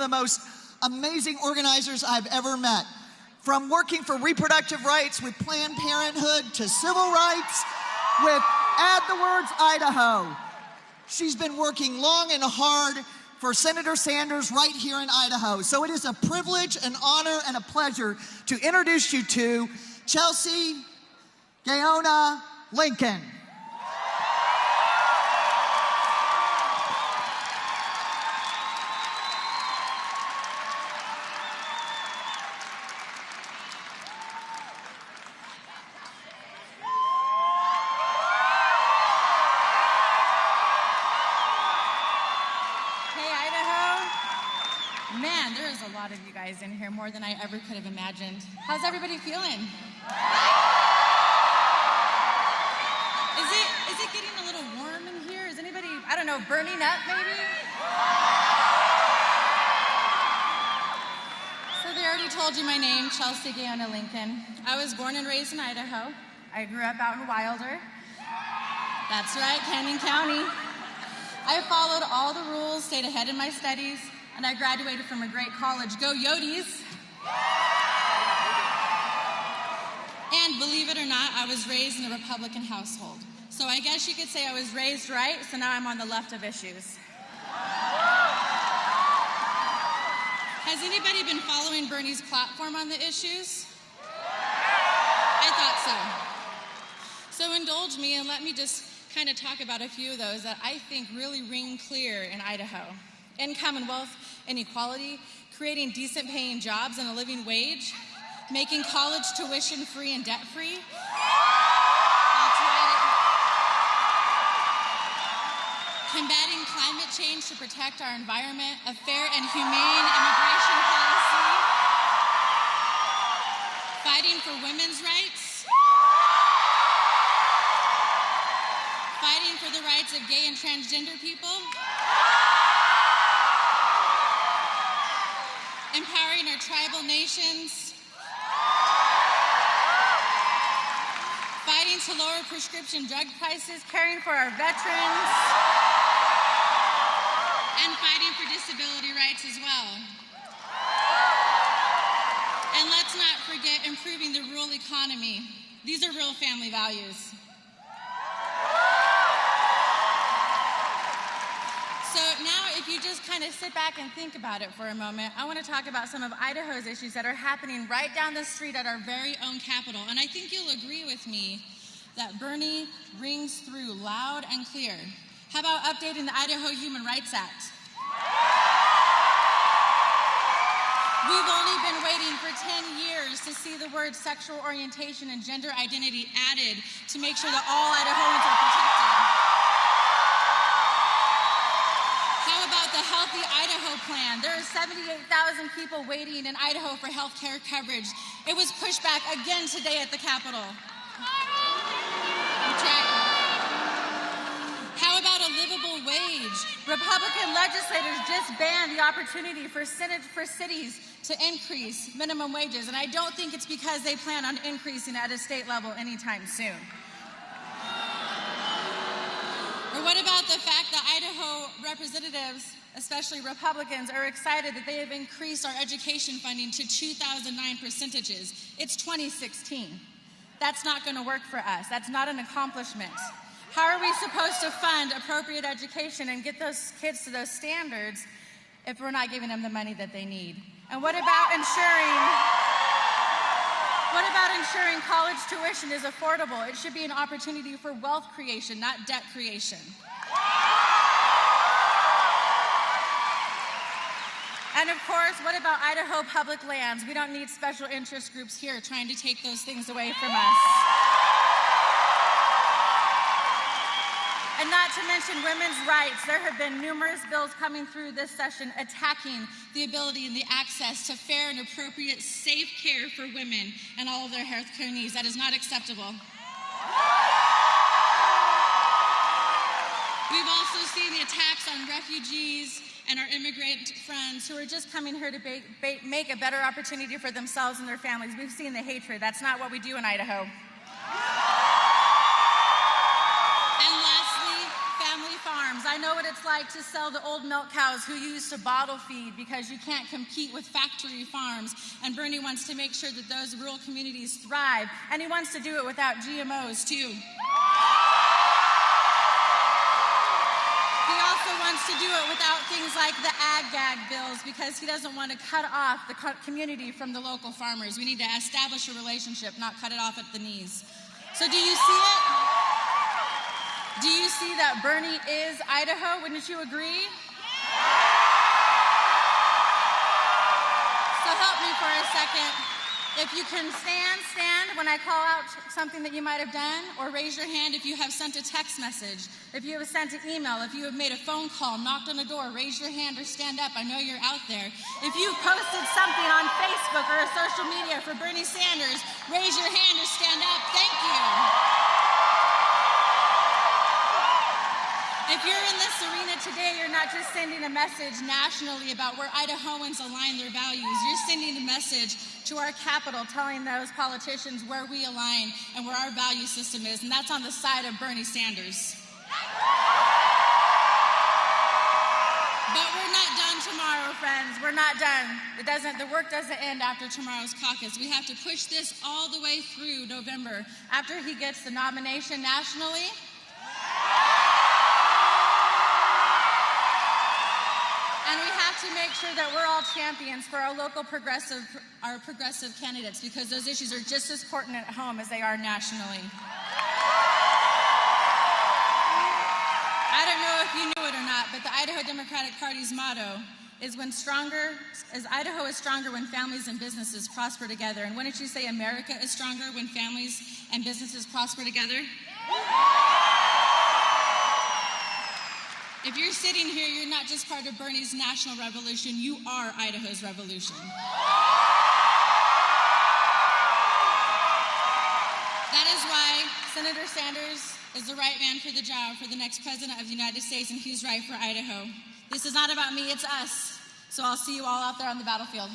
of the most amazing organizers I've ever met. From working for reproductive rights with Planned Parenthood to civil rights with Add the Words Idaho. She's been working long and hard for Senator Sanders right here in Idaho. So it is a privilege, an honor, and a pleasure to introduce you to Chelsea Gaona Lincoln. Man, there is a lot of you guys in here, more than I ever could have imagined. How's everybody feeling? Is it getting a little warm in here? Is anybody, I don't know, burning up maybe? So they already told you my name, Chelsea Gaona Lincoln. I was born and raised in Idaho. I grew up out in Wilder. That's right, Canyon County. I followed all the rules, stayed ahead in my studies, and I graduated from a great college. Go Yodis! And believe it or not, I was raised in a Republican household. So I guess you could say I was raised right, so now I'm on the left of issues. Has anybody been following Bernie's platform on the issues? I thought so. So indulge me and let me just kind of talk about a few of those that I think really ring clear in Idaho. Income and wealth inequality, creating decent paying jobs and a living wage, making college tuition free and debt free. That's right. Combating climate change to protect our environment, a fair and humane immigration policy, fighting for women's rights, fighting for the rights of gay and transgender people, empowering our tribal nations, fighting to lower prescription drug prices, caring for our veterans, and fighting for disability rights as well. And let's not forget improving the rural economy. These are real family values. So now if you just kind of sit back and think about it for a moment, I want to talk about some of Idaho's issues that are happening right down the street at our very own capital. And I think you'll agree with me that Bernie rings through loud and clear. How about updating the Idaho Human Rights Act? We've only been waiting for 10 years to see the words sexual orientation and gender identity added to make sure that all Idahoans are protected. How about the Healthy Idaho plan? There are 78,000 people waiting in Idaho for health care coverage. It was pushed back again today at the Capitol. That's right. How about a livable wage? Republican legislators just banned the opportunity for cities to increase minimum wages, and I don't think it's because they plan on increasing at a state level anytime soon. Or what about the fact that Idaho representatives, especially Republicans, are excited that they have increased our education funding to 2009 percentages? It's 2016. That's not going to work for us. That's not an accomplishment. How are we supposed to fund appropriate education and get those kids to those standards if we're not giving them the money that they need? And what about ensuring college tuition is affordable? It should be an opportunity for wealth creation, not debt creation. And of course, what about Idaho public lands? We don't need special interest groups here trying to take those things away from us. And not to mention women's rights. There have been numerous bills coming through this session attacking the ability and the access to fair and appropriate safe care for women and all of their health care needs. That is not acceptable. We've also seen the attacks on refugees and our immigrant friends who are just coming here to make a better opportunity for themselves and their families. We've seen the hatred. That's not what we do in Idaho. And lastly, family farms. farms. I know what it's like to sell the old milk cows who you used to bottle feed because you can't compete with factory farms. And Bernie wants to make sure that those rural communities thrive. And he wants to do it without GMOs, too. He also wants to do it without things like the ag-gag bills because he doesn't want to cut off the community from the local farmers. We need to establish a relationship, not cut it off at the knees. So do you see it? Do you see that Bernie is Idaho? Wouldn't you agree? So help me for a second. If you can stand when I call out something that you might have done, or raise your hand if you have sent a text message, if you have sent an email, if you have made a phone call, knocked on a door, raise your hand or stand up. I know you're out there. If you posted something on Facebook or social media for Bernie Sanders, raise your hand or stand up. Thank you. If you're in this arena today, you're not just sending a message nationally about where Idahoans align their values. You're sending a message to our capital telling those politicians where we align and where our value system is, and that's on the side of Bernie Sanders. But we're not done tomorrow, friends. We're not done. The work doesn't end after tomorrow's caucus. We have to push this all the way through November after he gets the nomination nationally. And we have to make sure that we're all champions for our local progressive candidates because those issues are just as important at home as they are nationally. I don't know if you knew it or not, but the Idaho Democratic Party's motto is Idaho is stronger when families and businesses prosper together. And wouldn't you say America is stronger when families and businesses prosper together? If you're sitting here, you're not just part of Bernie's national revolution, you are Idaho's revolution. That is why Senator Sanders is the right man for the job for the next president of the United States, and he's right for Idaho. This is not about me, it's us. So I'll see you all out there on the battlefield.